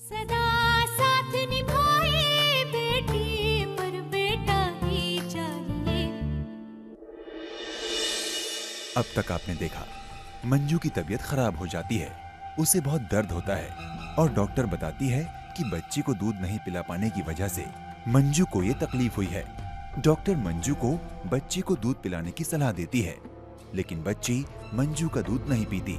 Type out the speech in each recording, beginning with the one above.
सदा साथ निभाए बेटी पर बेटा ही चाहिए। अब तक आपने देखा मंजू की तबीयत खराब हो जाती है, उसे बहुत दर्द होता है और डॉक्टर बताती है कि बच्ची को दूध नहीं पिला पाने की वजह से मंजू को ये तकलीफ हुई है। डॉक्टर मंजू को बच्ची को दूध पिलाने की सलाह देती है, लेकिन बच्ची मंजू का दूध नहीं पीती।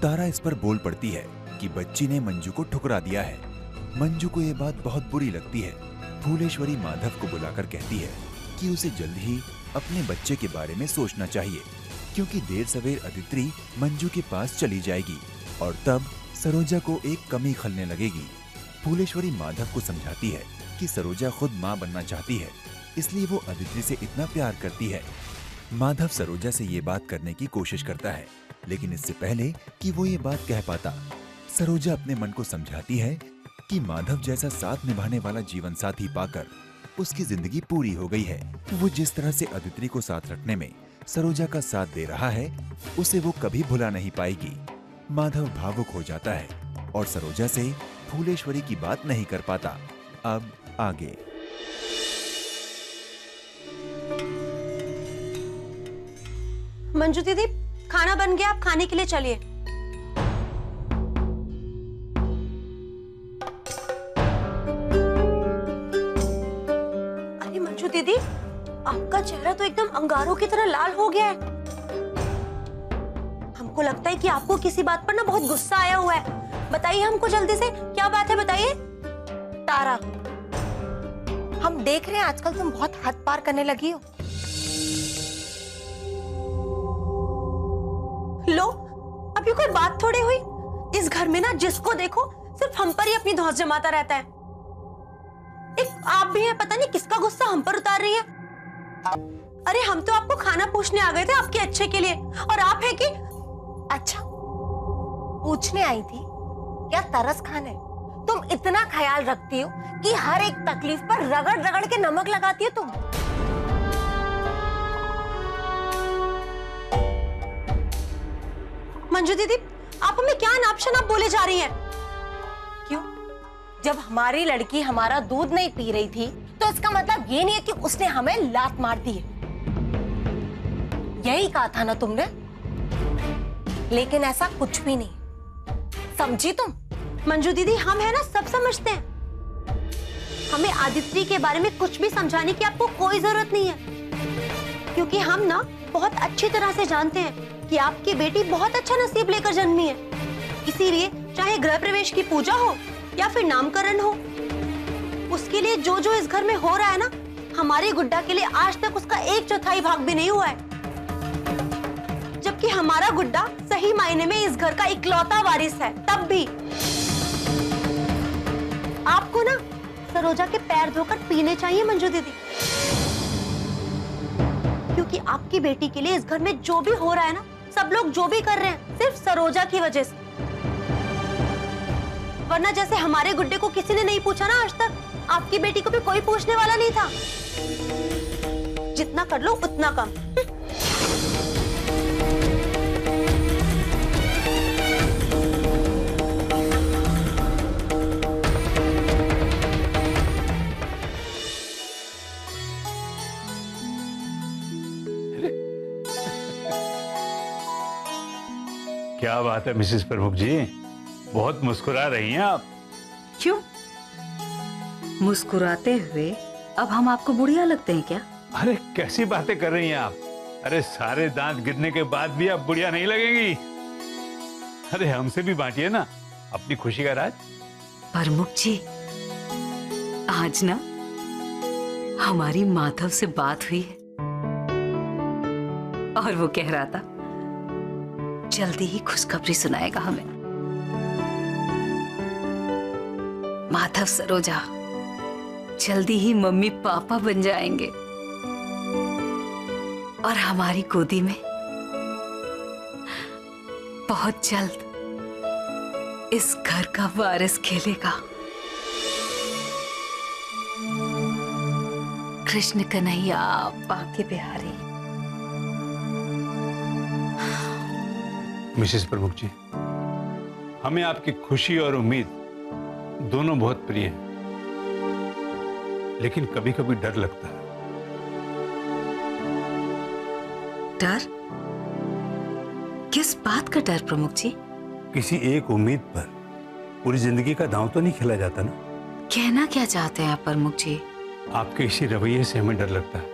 तारा इस पर बोल पड़ती है कि बच्ची ने मंजू को ठुकरा दिया है। मंजू को ये बात बहुत बुरी लगती है। फूलेश्वरी माधव को बुलाकर कहती है कि उसे जल्द ही अपने बच्चे के बारे में सोचना चाहिए, क्योंकि देर सवेर अदिति मंजू के पास चली जाएगी और तब सरोजा को एक कमी खलने लगेगी। फूलेश्वरी माधव को समझाती है कि सरोजा खुद माँ बनना चाहती है, इसलिए वो अदिति से इतना प्यार करती है। माधव सरोजा से ये बात करने की कोशिश करता है, लेकिन इससे पहले कि वो ये बात कह पाता, सरोजा अपने मन को समझाती है कि माधव जैसा साथ निभाने वाला जीवन साथी पाकर उसकी जिंदगी पूरी हो गई है। वो जिस तरह से अदिति को साथ रखने में सरोजा का साथ दे रहा है, उसे वो कभी भुला नहीं पाएगी। माधव भावुक हो जाता है और सरोजा से फूलेश्वरी की बात नहीं कर पाता। अब आगे। मंजू दीदी, खाना बन गया, आप खाने के लिए चलिए। अरे मंजू दीदी, आपका चेहरा तो एकदम अंगारों की तरह लाल हो गया है। हमको लगता है कि आपको किसी बात पर ना बहुत गुस्सा आया हुआ है। बताइए हमको जल्दी से, क्या बात है, बताइए। तारा, हम देख रहे हैं आजकल तुम बहुत हद पार करने लगी हो। लो, अब ये कोई बात थोड़ी हुई। इस घर में ना जिसको देखो सिर्फ हम पर ही अपनी धौंस जमाता रहता है। एक आप भी हैं, पता नहीं किसका गुस्सा हम पर उतार रही है। अरे हम तो आपको खाना पूछने आ गए थे आपके अच्छे के लिए, और आप है कि अच्छा, पूछने आई थी या तरस खाने? तुम इतना ख्याल रखती हो कि हर एक तकलीफ पर रगड़ रगड़ के नमक लगाती हो तुम। मंजू दीदी, आप हमें क्या नाप शनाप बोले जा रही हैं? क्यों? जब हमारी लड़की हमारा दूध नहीं पी रही थी तो इसका मतलब ये नहीं है कि उसने हमें लात मार दी है। यही कहा था ना तुमने? लेकिन ऐसा कुछ भी नहीं, समझी तुम? मंजू दीदी, हम है ना सब समझते हैं। हमें आदित्य के बारे में कुछ भी समझाने की आपको कोई जरूरत नहीं है, क्योंकि हम ना बहुत अच्छी तरह से जानते हैं कि आपकी बेटी बहुत अच्छा नसीब लेकर जन्मी है। इसीलिए चाहे गृह प्रवेश की पूजा हो या फिर नामकरण हो, उसके लिए जो जो इस घर में हो रहा है ना, हमारे गुड्डा के लिए आज तक उसका 1/4 भाग भी नहीं हुआ है। जबकि हमारा गुड्डा सही मायने में इस घर का इकलौता वारिस है। तब भी आपको ना सरोजा के पैर धोकर पीने चाहिए मंजू दीदी, क्योंकि आपकी बेटी के लिए इस घर में जो भी हो रहा है ना, सब लोग जो भी कर रहे हैं सिर्फ सरोजा की वजह से। वरना जैसे हमारे गुड्डे को किसी ने नहीं पूछा ना आज तक, आपकी बेटी को भी कोई पूछने वाला नहीं था। जितना कर लो उतना कम। क्या बात है मिसेस प्रमुख जी, बहुत मुस्कुरा रही हैं आप। क्यों? मुस्कुराते हुए अब हम आपको बुढ़िया लगते हैं क्या? अरे कैसी बातें कर रही हैं आप? अरे सारे दांत गिरने के बाद भी आप बुढ़िया नहीं लगेंगी। अरे हमसे भी बांटिए ना अपनी खुशी का राज। प्रमुख जी, आज ना हमारी माधव से बात हुई है और वो कह रहा था जल्दी ही खुशखबरी सुनाएगा हमें। माधव सरोजा जल्दी ही मम्मी पापा बन जाएंगे और हमारी गोदी में बहुत जल्द इस घर का वारिस खेलेगा। कृष्ण कन्हैया बाके बिहारी। मिसेस प्रमुख जी, हमें आपकी खुशी और उम्मीद दोनों बहुत प्रिय हैं, लेकिन कभी कभी डर लगता है। डर? किस बात का डर प्रमुख जी? किसी एक उम्मीद पर पूरी जिंदगी का दांव तो नहीं खेला जाता ना। कहना क्या चाहते हैं आप प्रमुख जी? आपके इसी रवैये से हमें डर लगता है।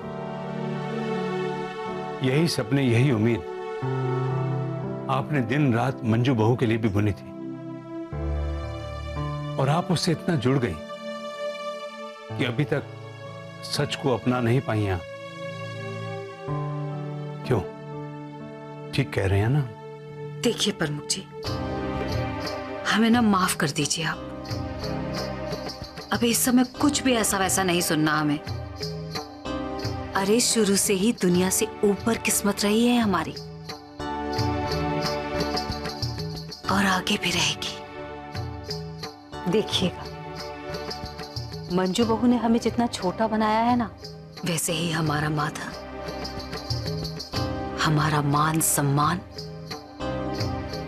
यही सपने, यही उम्मीद आपने दिन रात मंजू बहू के लिए भी बुनी थी, और आप उससे इतना जुड़ गई कि अभी तक सच को अपना नहीं पाई आप। क्यों? ठीक कह रहे हैं ना? देखिए प्रमुख जी, हमें ना माफ कर दीजिए आप। अभी इस समय कुछ भी ऐसा वैसा नहीं सुनना हमें। अरे शुरू से ही दुनिया से ऊपर किस्मत रही है हमारी, और आगे भी रहेगी। देखिएगा, मंजू बहू ने हमें जितना छोटा बनाया है ना, वैसे ही हमारा माधव हमारा मान सम्मान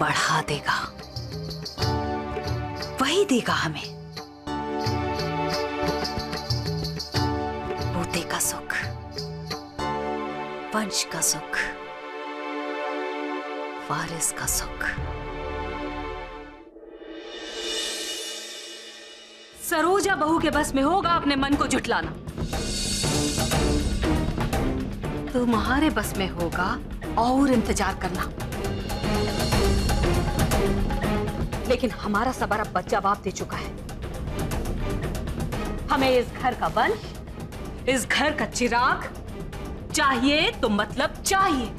बढ़ा देगा, वही देगा हमें पोते का सुख, वंश का सुख, वारिस का सुख। सरोजा बहू के बस में होगा अपने मन को जुटलाना, तुम्हारे बस में होगा और इंतजार करना। लेकिन हमारा सबर अब जवाब दे चुका है। हमें इस घर का वंश, इस घर का चिराग चाहिए, तो मतलब चाहिए।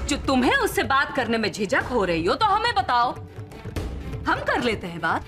जो तुम्हें उससे बात करने में झिझक हो रही हो तो हमें बताओ, हम कर लेते हैं बात।